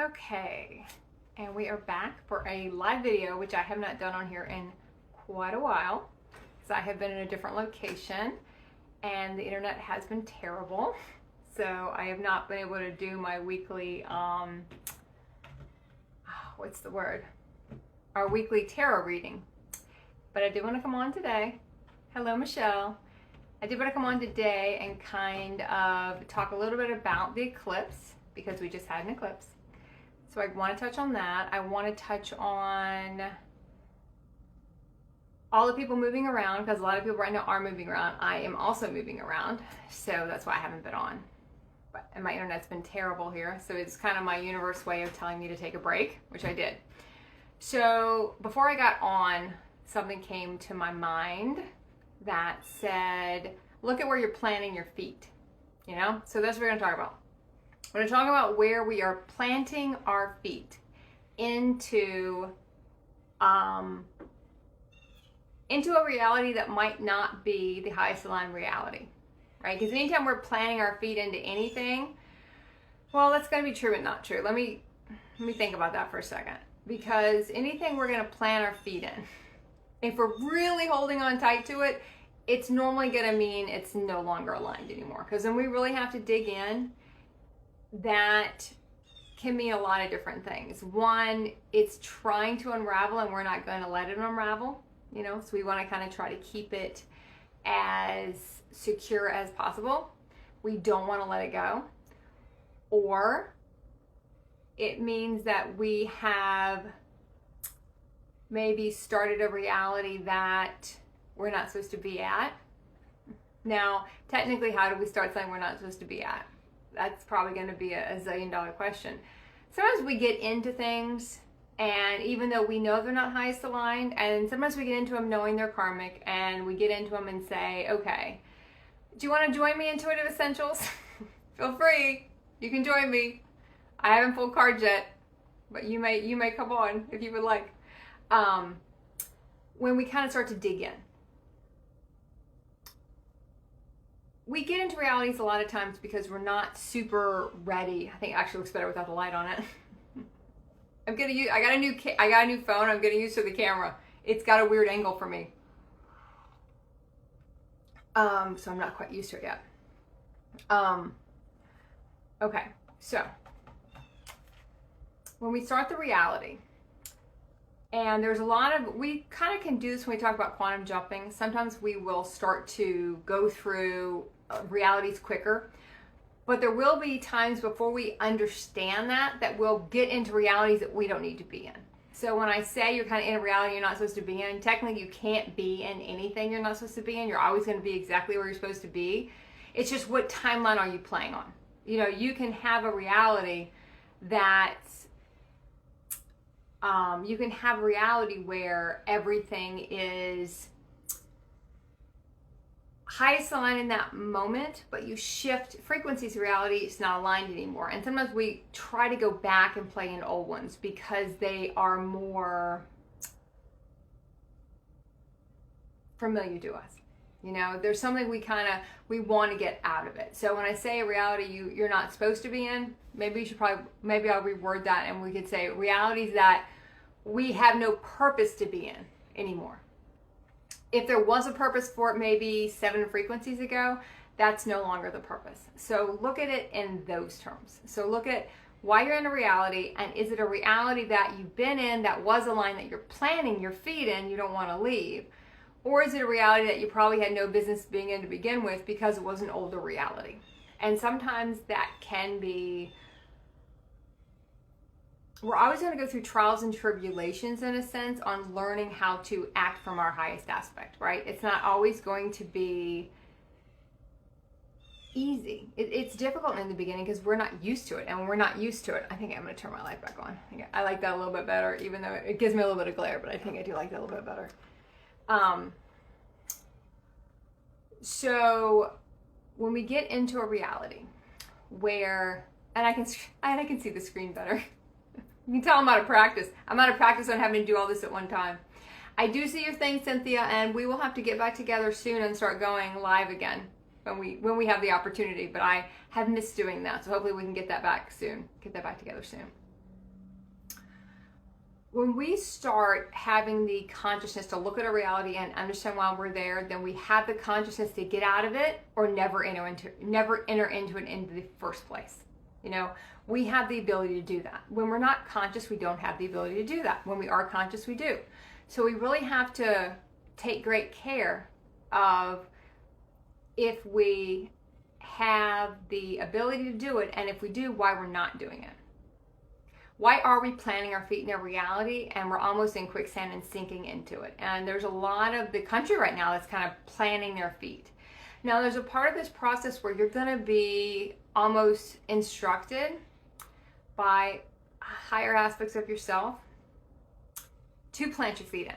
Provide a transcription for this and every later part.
Okay, and we are back for a live video, which I have not done on here in quite a while, because I have been in a different location and the internet has been terrible. So I have not been able to do my weekly, what's the word? Our weekly tarot reading. But I did want to come on today. Hello, Michelle. I did want to come on today and kind of talk a little bit about the eclipse, because we just had an eclipse. So I want to touch on that. I want to touch on all the people moving around, because a lot of people right now are moving around. I am also moving around, so that's why I haven't been on. And my internet's been terrible here, so it's kind of my universe way of telling me to take a break, which I did. So before I got on, something came to my mind that said, look at where you're planting your feet, you know? So that's what we're going to talk about. We're going to talk about where we are planting our feet into a reality that might not be the highest aligned reality, right? Because anytime we're planting our feet into anything, well, that's going to be true but not true. Let me think about that for a second. Because anything we're going to plant our feet in, if we're really holding on tight to it, it's normally going to mean it's no longer aligned anymore. Because when we really have to dig in, that can mean a lot of different things. One, it's trying to unravel and we're not going to let it unravel, you know, so we want to kind of try to keep it as secure as possible. We don't want to let it go. Or it means that we have maybe started a reality that we're not supposed to be at. Now, technically, how do we start something we're not supposed to be at? That's probably going to be a zillion-dollar question. Sometimes we get into things, and even though we know they're not highest aligned, and sometimes we get into them knowing they're karmic, and we get into them and say, okay, do you want to join me in Intuitive Essentials? Feel free. You can join me. I haven't pulled cards yet, but you may come on if you would like. When we kind of start to dig in, we get into realities a lot of times because we're not super ready. I think it actually looks better without the light on it. I got a new phone. I'm getting used to the camera. It's got a weird angle for me. So I'm not quite used to it yet. Okay, so when we start the reality, and there's a lot of, we kind of can do this when we talk about quantum jumping. Sometimes we will start to go through realities quicker, but there will be times before we understand that we'll get into realities that we don't need to be in. So when I say you're kind of in a reality you're not supposed to be in, technically you can't be in anything you're not supposed to be in. You're always going to be exactly where you're supposed to be. It's just what timeline are you playing on? You know, you can have a reality that you can have a reality where everything is highest aligned in that moment, but you shift frequencies of reality, it's not aligned anymore. And sometimes we try to go back and play in old ones because they are more familiar to us. You know, there's something we want to get out of it. So when I say a reality you're not supposed to be in, maybe I'll reword that and we could say realities that we have no purpose to be in anymore. If there was a purpose for it maybe 7 frequencies ago, that's no longer the purpose. So look at it in those terms. So look at why you're in a reality, and is it a reality that you've been in that was aligned, that you're planting your feet in, you don't want to leave? Or is it a reality that you probably had no business being in to begin with because it was an older reality? And sometimes that can be, we're always going to go through trials and tribulations in a sense on learning how to act from our highest aspect, right? It's not always going to be easy. It's difficult in the beginning because we're not used to it. And when we're not used to it, I think I'm going to turn my light back on. I like that a little bit better, even though it gives me a little bit of glare, but I think I do like that a little bit better. So when we get into a reality where, and I can see the screen better. You can tell I'm out of practice. I'm out of practice on having to do all this at one time. I do see your thing, Cynthia, and we will have to get back together soon and start going live again when we have the opportunity. But I have missed doing that, so hopefully we can get that back soon. Get that back together soon. when we start having the consciousness to look at a reality and understand why we're there, then we have the consciousness to get out of it or never enter into it in the first place. You know, we have the ability to do that. When we're not conscious, we don't have the ability to do that. When we are conscious, we do. So we really have to take great care of if we have the ability to do it, and if we do, why we're not doing it. Why are we planting our feet in a reality and we're almost in quicksand and sinking into it? And there's a lot of the country right now that's kind of planting their feet. Now, there's a part of this process where you're going to be almost instructed by higher aspects of yourself to plant your feet in,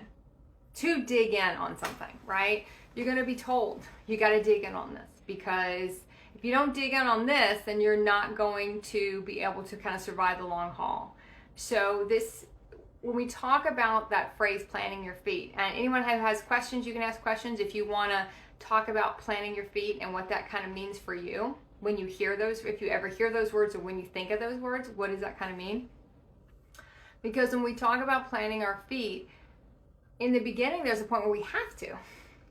to dig in on something, right? You're going to be told, you got to dig in on this, because if you don't dig in on this, then you're not going to be able to kind of survive the long haul. So this, when we talk about that phrase, planting your feet, and anyone who has questions, you can ask questions if you want to talk about planting your feet and what that kind of means for you. When you hear those, if you ever hear those words or when you think of those words, what does that kind of mean? Because when we talk about planting our feet, in the beginning, there's a point where we have to,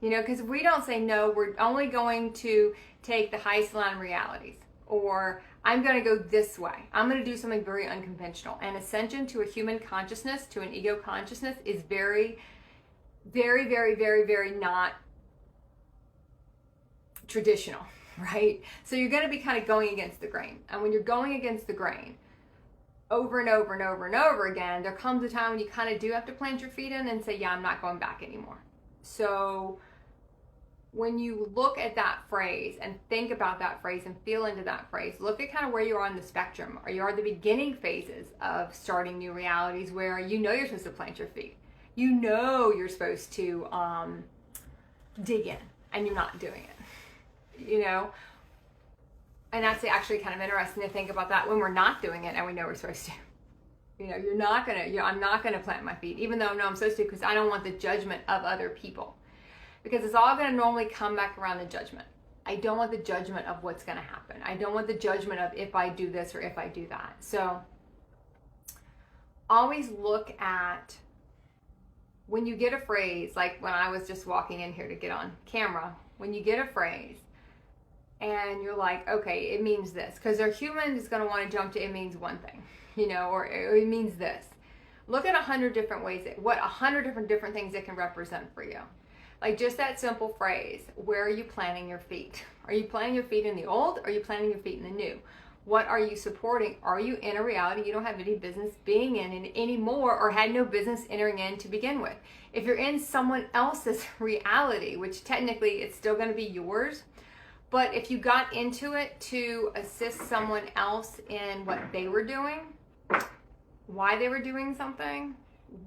you know, because if we don't say no, we're only going to take the highest line realities, or I'm going to go this way. I'm going to do something very unconventional. And ascension to a human consciousness, to an ego consciousness, is very, very, very, very, very not traditional, right? So you're going to be kind of going against the grain. And when you're going against the grain, over and over and over and over again, there comes a time when you kind of do have to plant your feet in and say, yeah, I'm not going back anymore. So when you look at that phrase and think about that phrase and feel into that phrase, look at kind of where you are on the spectrum. Or you are the beginning phases of starting new realities where you know you're supposed to plant your feet. You know you're supposed to dig in, and you're not doing it, you know? And that's actually kind of interesting to think about that when we're not doing it and we know we're supposed to. You know, I'm not gonna plant my feet, even though I know I'm supposed to, because I don't want the judgment of other people. Because it's all gonna normally come back around to judgment. I don't want the judgment of what's gonna happen. I don't want the judgment of if I do this or if I do that. So always look at, when you get a phrase, like when I was just walking in here to get on camera, when you get a phrase, and you're like, okay, it means this, because our human is going to want to jump to it means one thing, you know, or it means this. Look at 100 different ways, what 100 different things it can represent for you. Like just that simple phrase, where are you planting your feet? Are you planting your feet in the old, or are you planting your feet in the new? What are you supporting? Are you in a reality you don't have any business being in anymore, or had no business entering in to begin with? If you're in someone else's reality, which technically it's still going to be yours, but if you got into it to assist someone else in what they were doing, why they were doing something,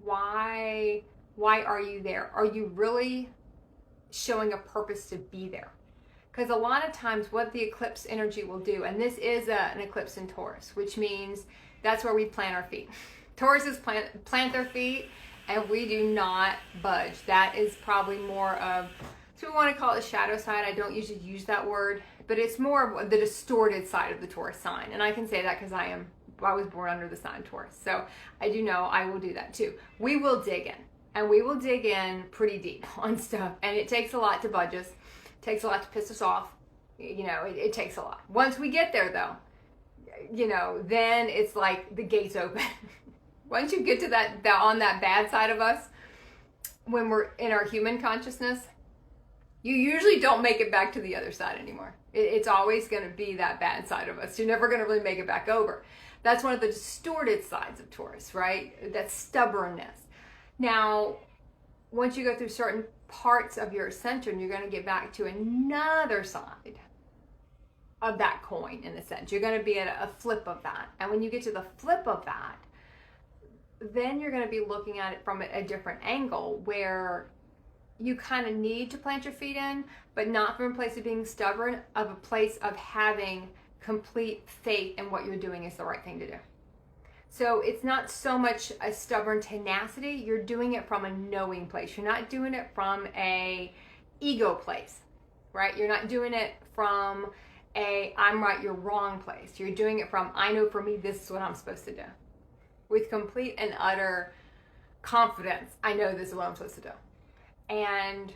why are you there? Are you really showing a purpose to be there? Because a lot of times what the eclipse energy will do, and this is an eclipse in Taurus, which means that's where we plant our feet. Tauruses plant their feet, and we do not budge. That is probably more of, so we want to call it the shadow side. I don't usually use that word, but it's more of the distorted side of the Taurus sign. And I can say that because I was born under the sign Taurus. So I do know I will do that too. We will dig in, and we will dig in pretty deep on stuff. And it takes a lot to budge us. It takes a lot to piss us off. You know, it takes a lot. Once we get there though, you know, then it's like the gates open. Once you get to that on that bad side of us, when we're in our human consciousness, you usually don't make it back to the other side anymore. It's always going to be that bad side of us. You're never going to really make it back over. That's one of the distorted sides of Taurus, right? That stubbornness. Now, once you go through certain parts of your ascension, you're going to get back to another side of that coin, in a sense. You're going to be at a flip of that. And when you get to the flip of that, then you're going to be looking at it from a different angle, where you kind of need to plant your feet in, but not from a place of being stubborn, of a place of having complete faith in what you're doing is the right thing to do. So it's not so much a stubborn tenacity, you're doing it from a knowing place. You're not doing it from a ego place, right? You're not doing it from a I'm right, you're wrong place. You're doing it from I know for me, this is what I'm supposed to do. With complete and utter confidence. I know this is what I'm supposed to do. And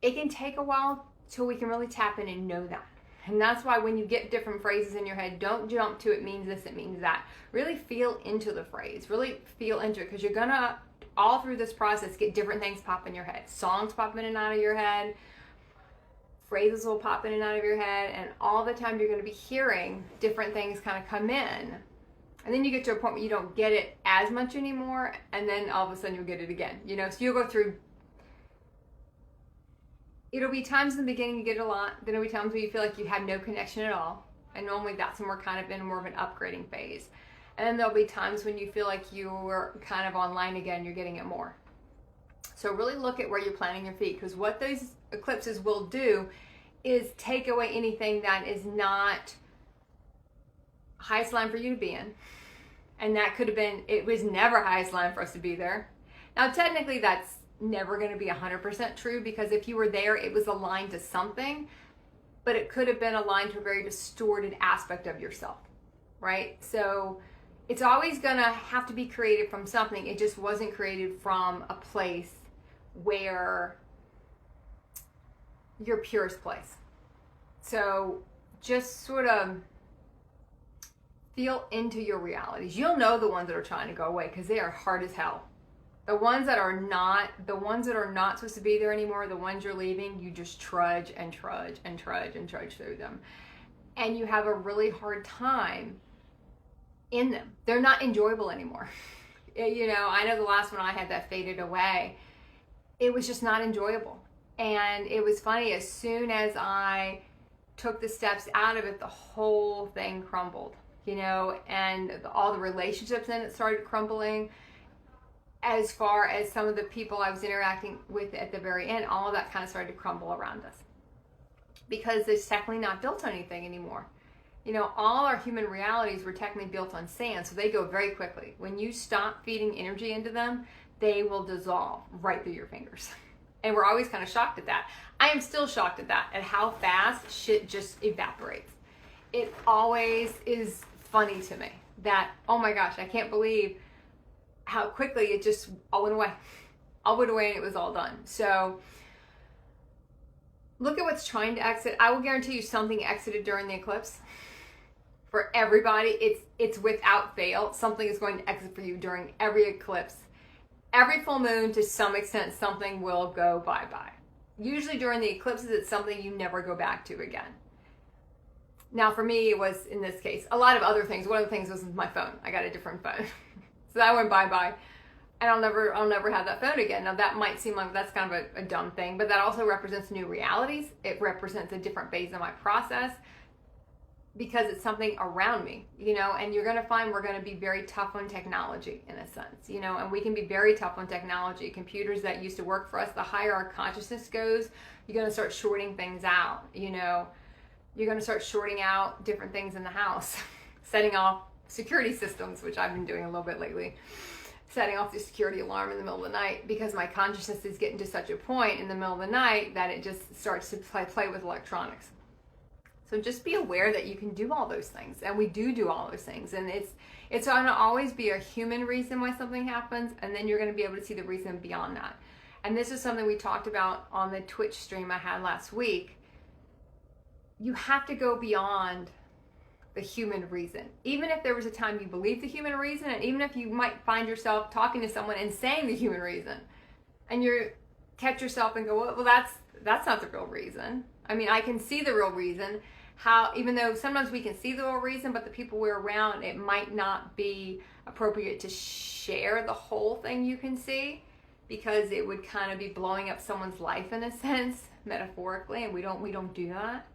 it can take a while till we can really tap in and know that. And that's why when you get different phrases in your head, don't jump to it means this, it means that. Really feel into the phrase. Really feel into it, because you're going to, all through this process, get different things pop in your head. Songs pop in and out of your head. Phrases will pop in and out of your head. And all the time you're going to be hearing different things kind of come in. And then you get to a point where you don't get it as much anymore. And then all of a sudden you'll get it again. You know, so you'll go through. It'll be times in the beginning you get it a lot. Then there'll be times where you feel like you have no connection at all. And normally that's when we're kind of in more of an upgrading phase. And then there'll be times when you feel like you're kind of online again, you're getting it more. So really look at where you're planting your feet, because what those eclipses will do is take away anything that is not highest line for you to be in. And that could have been, it was never highest line for us to be there. Now technically that's never going to be 100% true, because if you were there, it was aligned to something, but it could have been aligned to a very distorted aspect of yourself, right? So it's always going to have to be created from something. It just wasn't created from a place where your purest place. So just sort of feel into your realities. You'll know the ones that are trying to go away, because they are hard as hell. The ones that are not supposed to be there anymore, the ones you're leaving, you just trudge and trudge and trudge and trudge through them. And you have a really hard time in them. They're not enjoyable anymore. You know, I know the last one I had that faded away, it was just not enjoyable. And it was funny, as soon as I took the steps out of it, the whole thing crumbled, you know, and all the relationships in it started crumbling. As far as some of the people I was interacting with at the very end, all of that kind of started to crumble around us, because it's technically not built on anything anymore. You know, all our human realities were technically built on sand, so they go very quickly. When you stop feeding energy into them, they will dissolve right through your fingers. And we're always kind of shocked at that. I am still shocked at that, at how fast shit just evaporates. It always is funny to me that, oh my gosh, I can't believe how quickly it just all went away. All went away and it was all done. So look at what's trying to exit. I will guarantee you something exited during the eclipse. For everybody, it's without fail. Something is going to exit for you during every eclipse. Every full moon, to some extent, something will go bye-bye. Usually during the eclipses, it's something you never go back to again. Now for me, it was, in this case, a lot of other things. One of the things was my phone. I got a different phone. So that went bye-bye. And I'll never have that phone again. Now that might seem like that's kind of a dumb thing, but that also represents new realities. It represents a different phase of my process, because it's something around me, you know, and you're going to find we're going to be very tough on technology in a sense, you know, and we can be very tough on technology. Computers that used to work for us, the higher our consciousness goes, you're going to start shorting things out, you know, you're going to start shorting out different things in the house, setting off security systems, which I've been doing a little bit lately, setting off the security alarm in the middle of the night, because my consciousness is getting to such a point in the middle of the night that it just starts to play with electronics. So just be aware that you can do all those things, and we do all those things, and it's going to always be a human reason why something happens, and then you're going to be able to see the reason beyond that. And this is something we talked about on the Twitch stream I had last week. You have to go beyond the human reason. Even if there was a time you believed the human reason, and even if you might find yourself talking to someone and saying the human reason, and you catch yourself and go, well, that's not the real reason. I mean, I can see the real reason. How, even though sometimes we can see the real reason, but the people we're around, it might not be appropriate to share the whole thing you can see, because it would kind of be blowing up someone's life in a sense, metaphorically, and we don't do that.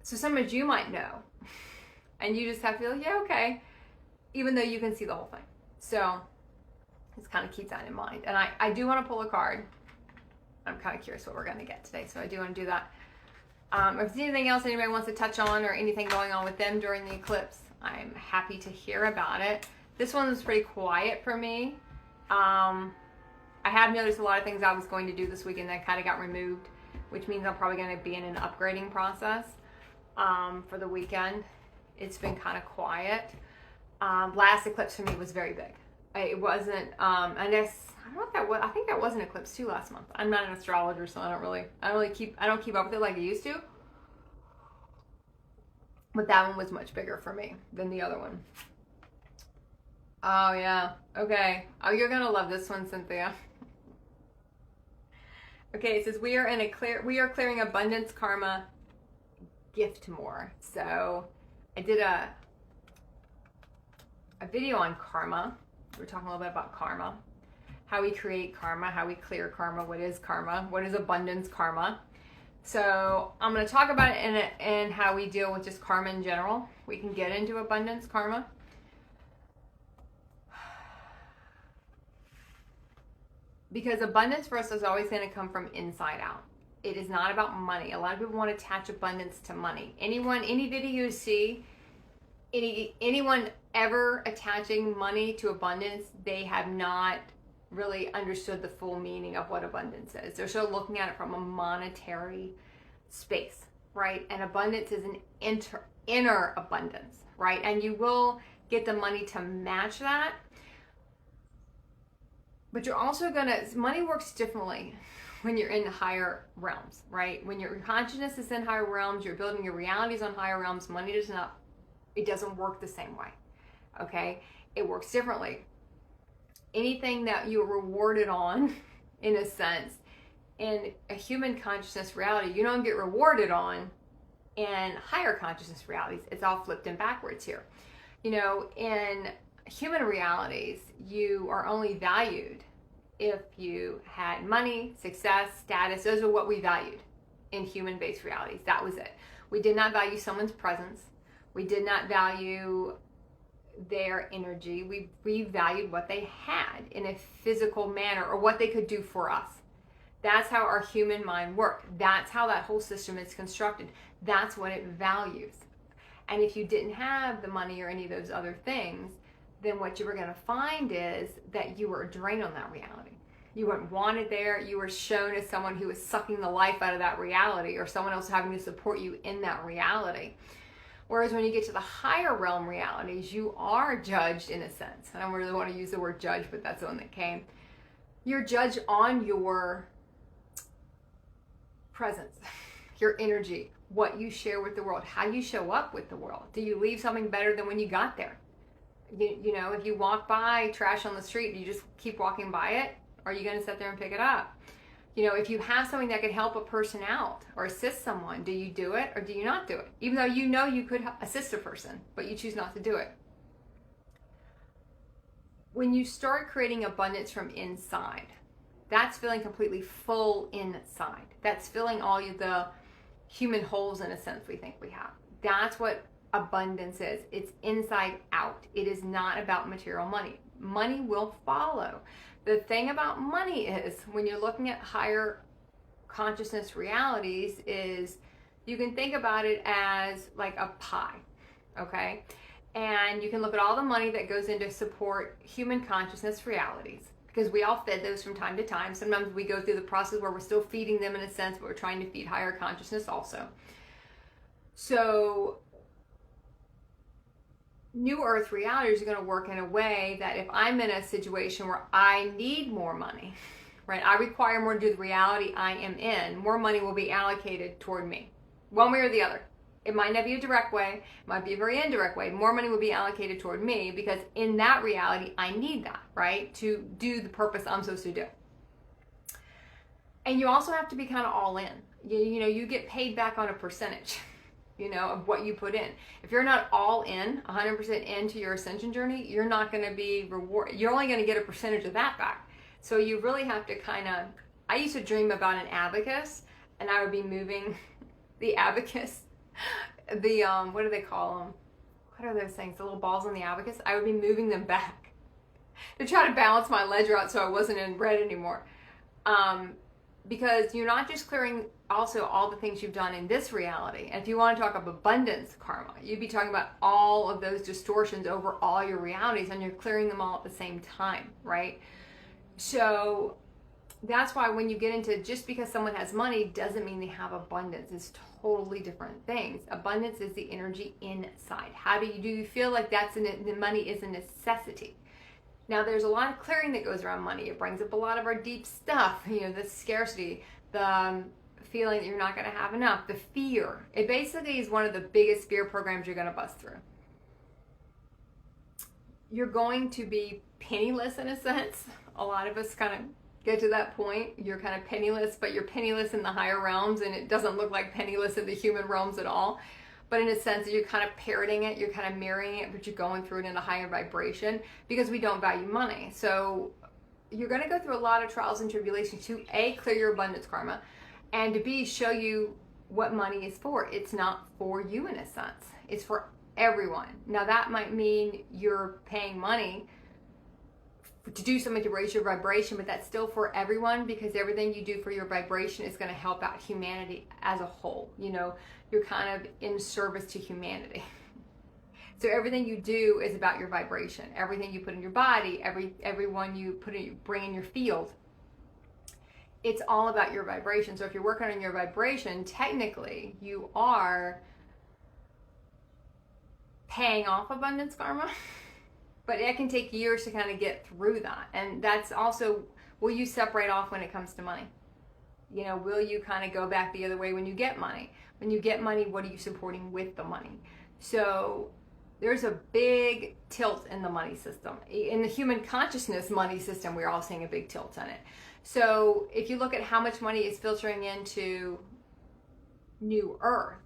So sometimes you might know, and you just have to feel, yeah, okay, even though you can see the whole thing. So just kind of keep that in mind. And I do want to pull a card. I'm kind of curious what we're going to get today, so I do want to do that. If there's anything else anybody wants to touch on, or anything going on with them during the eclipse, I'm happy to hear about it. This one was pretty quiet for me. I have noticed a lot of things I was going to do this weekend that kind of got removed, which means I'm probably going to be in an upgrading process for the weekend. It's been kind of quiet. Last eclipse for me was very big. It wasn't, I guess, I don't know if that was, I think that was an eclipse too last month. I'm not an astrologer, so I don't keep up with it like I used to. But that one was much bigger for me than the other one. Oh yeah, okay. Oh, you're gonna love this one, Cynthia. Okay, it says we are clearing abundance karma, gift more. So I did a video on karma. We're talking a little bit about karma, how we create karma, how we clear karma, what is karma, what is abundance karma. So I'm going to talk about it and how we deal with just karma in general. We can get into abundance karma. Because abundance for us is always going to come from inside out. It is not about money. A lot of people want to attach abundance to money. Any video you see, anyone ever attaching money to abundance, they have not really understood the full meaning of what abundance is. They're still looking at it from a monetary space, right? And abundance is an inner abundance, right? And you will get the money to match that. But you're also money works differently when you're in the higher realms, right? When your consciousness is in higher realms, you're building your realities on higher realms, money it doesn't work the same way, okay? It works differently. Anything that you're rewarded on, in a sense, in a human consciousness reality, you don't get rewarded on in higher consciousness realities. It's all flipped and backwards here. You know, in human realities, you are only valued if you had money, success, status. Those are what we valued in human-based realities. That was it. We did not value someone's presence. We did not value their energy. We valued what they had in a physical manner or what they could do for us. That's how our human mind works. That's how that whole system is constructed. That's what it values. And if you didn't have the money or any of those other things, then what you were going to find is that you were a drain on that reality. You weren't wanted there. You were shown as someone who was sucking the life out of that reality, or someone else having to support you in that reality. Whereas when you get to the higher realm realities, you are judged in a sense. I don't really want to use the word judge, but that's the one that came. You're judged on your presence, your energy, what you share with the world, how you show up with the world. Do you leave something better than when you got there? You know, if you walk by trash on the street, you just keep walking by it, or are you going to sit there and pick it up? You know, if you have something that could help a person out or assist someone, do you do it or do you not do it? Even though you know you could assist a person, but you choose not to do it. When you start creating abundance from inside, that's feeling completely full inside. That's filling all the human holes, in a sense, we think we have. That's what abundance is. It's inside out. It is not about material money. Money will follow. The thing about money is, when you're looking at higher consciousness realities, is you can think about it as like a pie, okay? And you can look at all the money that goes into support human consciousness realities, because we all fed those from time to time. Sometimes we go through the process where we're still feeding them in a sense, but we're trying to feed higher consciousness also. So New Earth realities are going to work in a way that if I'm in a situation where I need more money, right, I require more to do the reality I am in, more money will be allocated toward me, one way or the other. It might not be a direct way, it might be a very indirect way. More money will be allocated toward me because in that reality, I need that, right, to do the purpose I'm supposed to do. And you also have to be kind of all in. You know, you get paid back on a percentage, you know, of what you put in. If you're not all in, 100% into your ascension journey, you're not going to be rewarded. You're only going to get a percentage of that back. So you really have to kind of, I used to dream about an abacus, and I would be moving the abacus, the, what do they call them? What are those things? The little balls on the abacus? I would be moving them back to try to balance my ledger out so I wasn't in red anymore. Because you're not just clearing also all the things you've done in this reality. And if you want to talk about abundance karma, you'd be talking about all of those distortions over all your realities, and you're clearing them all at the same time, right? So that's why when you get into, just because someone has money doesn't mean they have abundance. It's totally different things. Abundance is the energy inside. Do you feel like the money is a necessity? Now, there's a lot of clearing that goes around money. It brings up a lot of our deep stuff, the scarcity, the feeling that you're not going to have enough, the fear. It basically is one of the biggest fear programs you're going to bust through. You're going to be penniless in a sense. A lot of us kind of get to that point. You're kind of penniless, but you're penniless in the higher realms, and it doesn't look like penniless in the human realms at all. But in a sense, you're kind of parroting it, you're kind of mirroring it, but you're going through it in a higher vibration because we don't value money. So you're going to go through a lot of trials and tribulations to A, clear your abundance karma, and to B, show you what money is for. It's not for you in a sense. It's for everyone. Now that might mean you're paying money to do something to raise your vibration, but that's still for everyone, because everything you do for your vibration is going to help out humanity as a whole. You're kind of in service to humanity. So everything you do is about your vibration. Everything you put in your body, everyone you bring in your field, it's all about your vibration. So if you're working on your vibration, technically you are paying off abundance karma. But it can take years to kind of get through that. And that's also, will you separate off when it comes to money? Will you kind of go back the other way when you get money? When you get money, what are you supporting with the money? So there's a big tilt in the money system. In the human consciousness money system, we're all seeing a big tilt in it. So if you look at how much money is filtering into New Earth,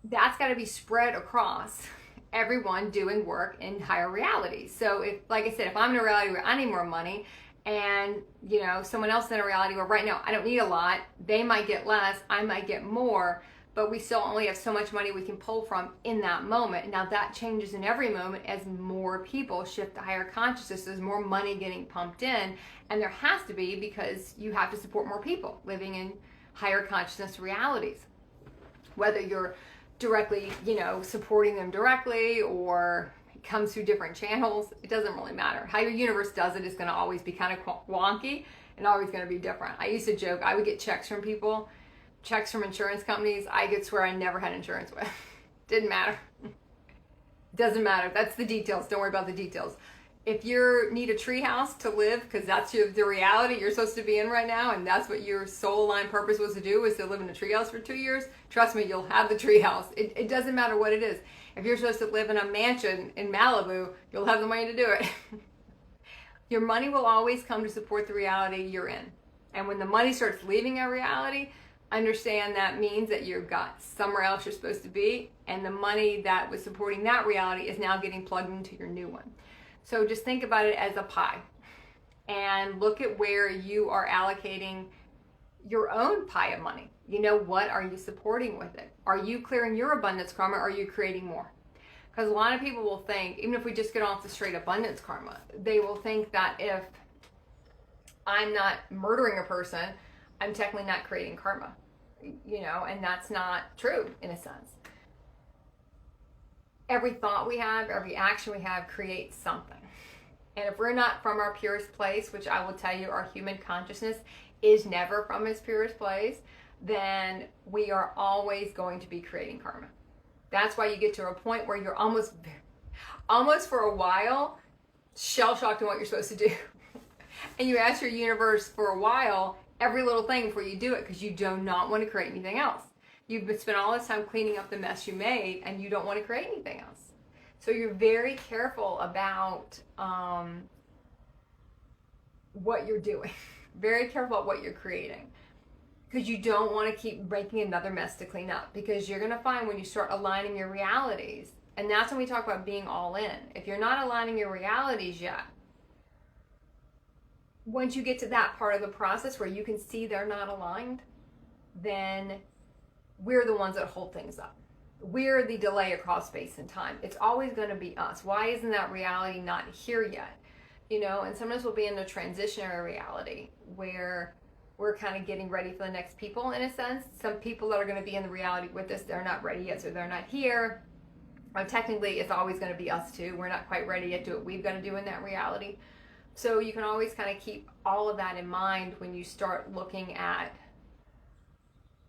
that's got to be spread across everyone doing work in higher realities. So if, like I said, if I'm in a reality where I need more money, and someone else in a reality where right now I don't need a lot, they might get less, I might get more, but we still only have so much money we can pull from in that moment. Now that changes in every moment as more people shift to higher consciousness. There's more money getting pumped in, and there has to be, because you have to support more people living in higher consciousness realities. Whether you're directly, supporting them directly, or it comes through different channels, it doesn't really matter. How your universe does it is going to always be kind of wonky and always going to be different. I used to joke, I would get checks from people, checks from insurance companies I could swear I never had insurance with. Didn't matter. Doesn't matter. That's the details. Don't worry about the details. If you need a treehouse to live, because that's the reality you're supposed to be in right now, and that's what your soul aligned purpose was to do, was to live in a treehouse for 2 years, trust me, you'll have the treehouse. It doesn't matter what it is. If you're supposed to live in a mansion in Malibu, you'll have the money to do it. Your money will always come to support the reality you're in. And when the money starts leaving our reality, understand that means that you've got somewhere else you're supposed to be, and the money that was supporting that reality is now getting plugged into your new one. So just think about it as a pie, and look at where you are allocating your own pie of money. What are you supporting with it? Are you clearing your abundance karma, or are you creating more? Because a lot of people will think, even if we just get off the straight abundance karma, they will think that if I'm not murdering a person, I'm technically not creating karma, and that's not true in a sense. Every thought we have, every action we have creates something. And if we're not from our purest place, which I will tell you, our human consciousness is never from its purest place, then we are always going to be creating karma. That's why you get to a point where you're almost for a while, shell-shocked on what you're supposed to do. And you ask your universe for a while, every little thing before you do it, because you do not want to create anything else. You've spent all this time cleaning up the mess you made, and you don't want to create anything else. So you're very careful about what you're doing. Very careful about what you're creating. Because you don't want to keep making another mess to clean up. Because you're going to find when you start aligning your realities, and that's when we talk about being all in. If you're not aligning your realities yet, once you get to that part of the process where you can see they're not aligned, then we're the ones that hold things up. We're the delay across space and time. It's always going to be us. Why isn't that reality not here yet? And sometimes we'll be in a transitionary reality where we're kind of getting ready for the next people, in a sense. Some people that are going to be in the reality with us, they're not ready yet, so they're not here. Technically, it's always going to be us too. We're not quite ready yet to do what we've got to do in that reality. So you can always kind of keep all of that in mind when you start looking at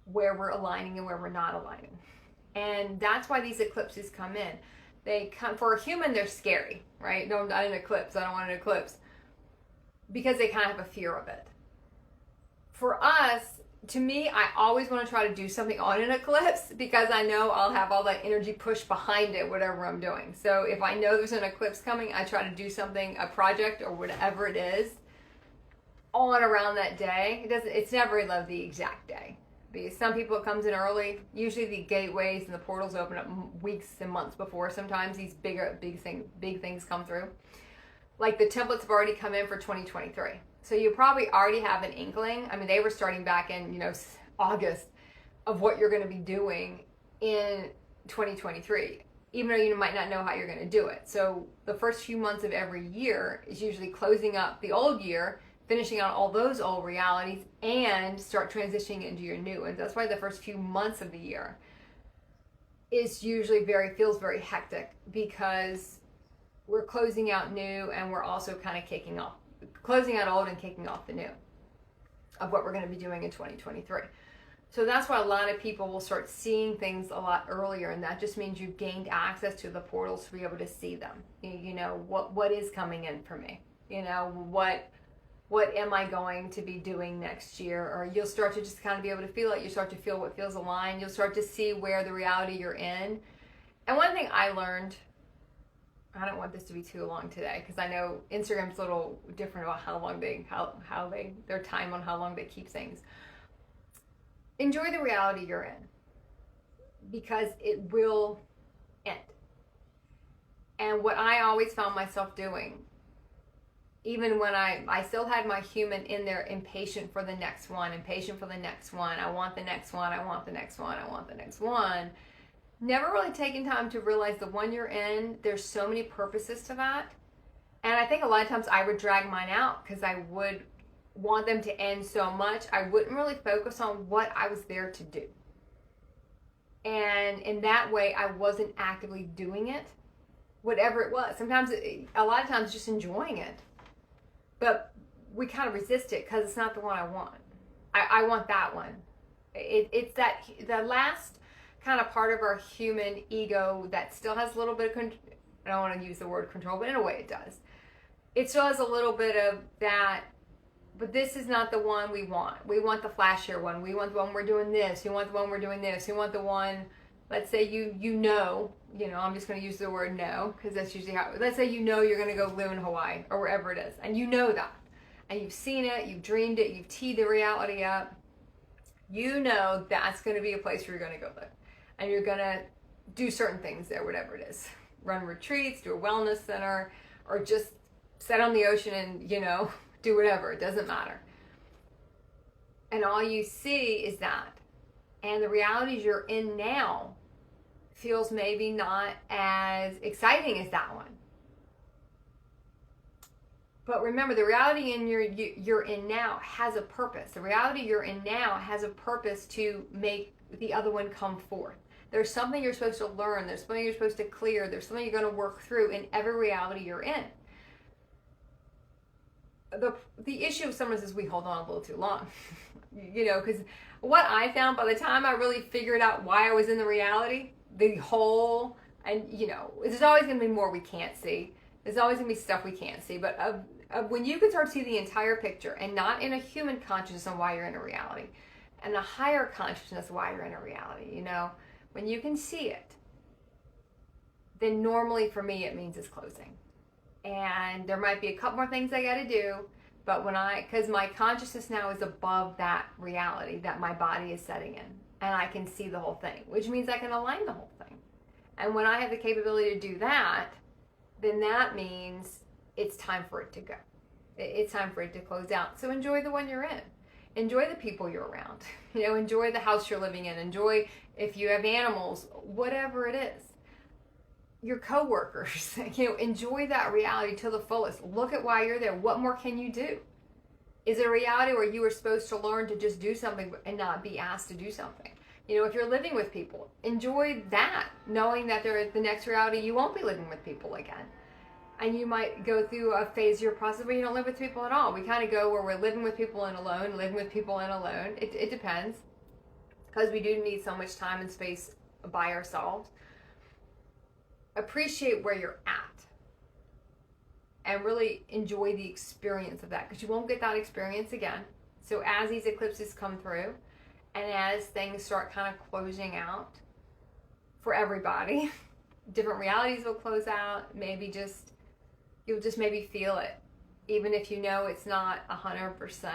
where we're aligning and where we're not aligning. And that's why these eclipses come in. They come, for a human, they're scary, right? No, not an eclipse. I don't want an eclipse. Because they kind of have a fear of it. For us, to me, I always want to try to do something on an eclipse because I know I'll have all that energy pushed behind it, whatever I'm doing. So if I know there's an eclipse coming, I try to do something, a project or whatever it is, on around that day. It's never like the exact day. Because some people, it comes in early. Usually the gateways and the portals open up weeks and months before. Sometimes these big things come through. Like the templates have already come in for 2023. So you probably already have an inkling. I mean, they were starting back in, August of what you're going to be doing in 2023, even though you might not know how you're going to do it. So the first few months of every year is usually closing up the old year, finishing out all those old realities, and start transitioning into your new. And that's why the first few months of the year is usually feels very hectic, because we're closing out new and we're also kind of closing out old and kicking off the new of what we're going to be doing in 2023. So that's why a lot of people will start seeing things a lot earlier, and that just means you've gained access to the portals to be able to see them. What is coming in for me? What am I going to be doing next year? Or you'll start to just kind of be able to feel it. You start to feel what feels aligned. You'll start to see where the reality you're in. And one thing I learned, I don't want this to be too long today because I know Instagram's a little different about how long their time on how long they keep things. Enjoy the reality you're in, because it will end. And what I always found myself doing, even when I still had my human in there, impatient for the next one, I want the next one, I want the next one. Never really taking time to realize the one you're in, there's so many purposes to that. And I think a lot of times I would drag mine out because I would want them to end so much. I wouldn't really focus on what I was there to do. And in that way, I wasn't actively doing it, whatever it was. Sometimes, a lot of times, just enjoying it. But we kind of resist it because it's not the one I want. I want that one. It's the last kind of part of our human ego that still has a little bit of I don't want to use the word control, but in a way it does. It still has a little bit of that, but this is not the one we want. We want the flashier one. We want the one we're doing this. You want the one we're doing this. You want the one, let's say I'm just going to use the word know because that's usually how, let's say you're going to go live in Hawaii or wherever it is, and you know that. And you've seen it, you've dreamed it, you've teed the reality up. You know that's going to be a place where you're going to go live. And you're going to do certain things there, whatever it is. Run retreats, do a wellness center, or just sit on the ocean and, do whatever. It doesn't matter. And all you see is that. And the realities you're in now feels maybe not as exciting as that one. But remember, the reality you're in now has a purpose. The reality you're in now has a purpose to make the other one come forth. There's something you're supposed to learn. There's something you're supposed to clear. There's something you're going to work through in every reality you're in. The issue sometimes is we hold on a little too long. Because what I found, by the time I really figured out why I was in the reality, there's always going to be more we can't see. There's always going to be stuff we can't see. But when you can start to see the entire picture, and not in a human consciousness on why you're in a reality, and a higher consciousness why you're in a reality, when you can see it, then normally for me it means it's closing. And there might be a couple more things I got to do, but because my consciousness now is above that reality that my body is setting in, and I can see the whole thing, which means I can align the whole thing. And when I have the capability to do that, then that means it's time for it to go. It's time for it to close out. So enjoy the one you're in. Enjoy the people you're around. Enjoy the house you're living in. Enjoy if you have animals, whatever it is. Your coworkers, enjoy that reality to the fullest. Look at why you're there. What more can you do? Is it a reality where you were supposed to learn to just do something and not be asked to do something? If you're living with people, enjoy that, knowing that the next reality you won't be living with people again. And you might go through a phase of your process where you don't live with people at all. We kind of go where we're living with people and alone, living with people and alone. It depends, because we do need so much time and space by ourselves. appreciate where you're at and really enjoy the experience of that, because you won't get that experience again. So as these eclipses come through and as things start kind of closing out for everybody, different realities will close out. Maybe just, you'll just maybe feel it. Even if you know it's not 100%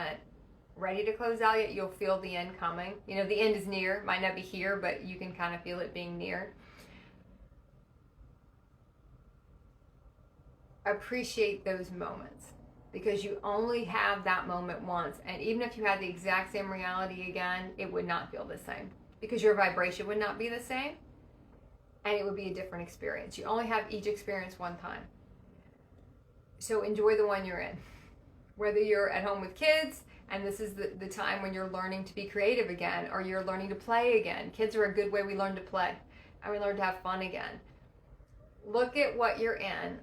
ready to close out yet, you'll feel the end coming. You know, the end is near. Might not be here, but you can kind of feel it being near. Appreciate those moments, because you only have that moment once. And even if you had the exact same reality again, it would not feel the same, because your vibration would not be the same, and it would be a different experience. You only have each experience one time. So enjoy the one you're in. Whether you're at home with kids and this is the time when you're learning to be creative again, or you're learning to play again. Kids are a good way we learn to play and we learn to have fun again. Look at what you're in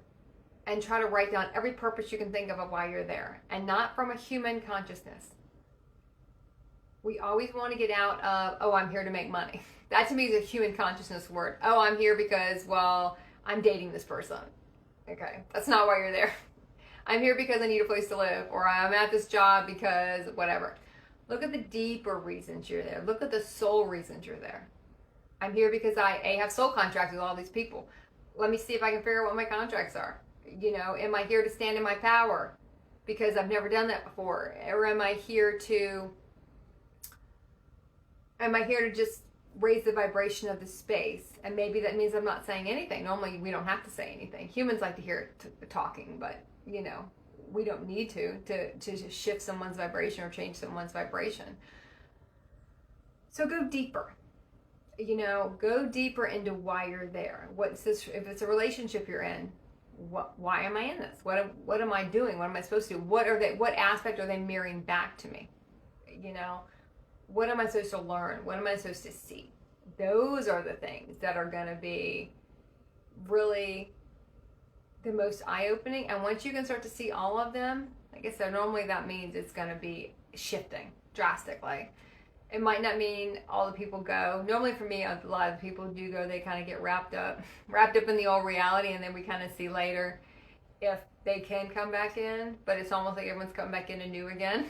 and try to write down every purpose you can think of why you're there, and not from a human consciousness. We always want to get out of, oh, I'm here to make money. That to me is a human consciousness word. Oh, I'm here because, well, I'm dating this person. Okay, that's not why you're there. I'm here because I need a place to live, or I'm at this job because whatever. Look at the deeper reasons you're there. Look at the soul reasons you're there. I'm here because I have soul contracts with all these people. Let me see if I can figure out what my contracts are. You know, am I here to stand in my power because I've never done that before? Or am I here to just raise the vibration of the space? And maybe that means I'm not saying anything. Normally we don't have to say anything. Humans like to hear talking, but you know, we don't need to shift someone's vibration or change someone's vibration. So go deeper. You know, go deeper into why you're there. What's this? If it's a relationship you're in, why am I in this? What am I doing? What am I supposed to do? What aspect are they mirroring back to me? You know, what am I supposed to learn? What am I supposed to see? Those are the things that are going to be really the most eye-opening. And once you can start to see all of them, like I said, normally that means it's going to be shifting drastically. It might not mean all the people go. Normally for me, a lot of people do go. They kind of get wrapped up in the old reality, and then we kind of see later if they can come back in. But it's almost like everyone's coming back in anew again.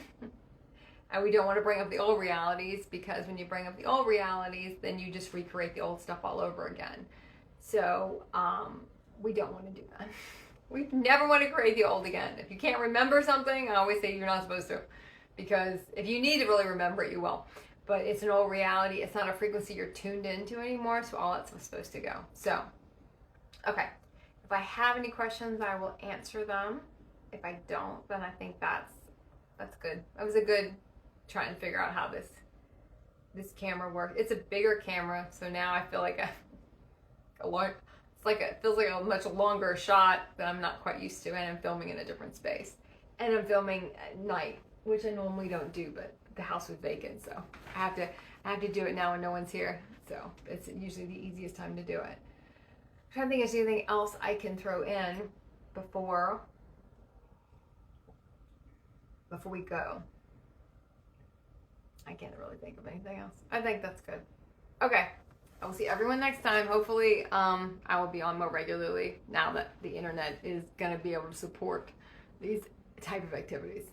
And we don't want to bring up the old realities, because when you bring up the old realities, then you just recreate the old stuff all over again. So we don't want to do that. We never want to create the old again. If you can't remember something, I always say you're not supposed to, because if you need to really remember it, you will. But it's an old reality. It's not a frequency you're tuned into anymore, so all that's supposed to go. So, okay. If I have any questions, I will answer them. If I don't, then I think that's good. That was a good trying to figure out how this camera works. It's a bigger camera, so now I feel like it feels like a much longer shot that I'm not quite used to, and I'm filming in a different space. And I'm filming at night, which I normally don't do, but the house was vacant, so I have to do it now when no one's here. So it's usually the easiest time to do it. I'm trying to think if there's anything else I can throw in before we go. I can't really think of anything else. I think that's good. Okay. I will see everyone next time. Hopefully, I will be on more regularly now that the internet is going to be able to support these type of activities.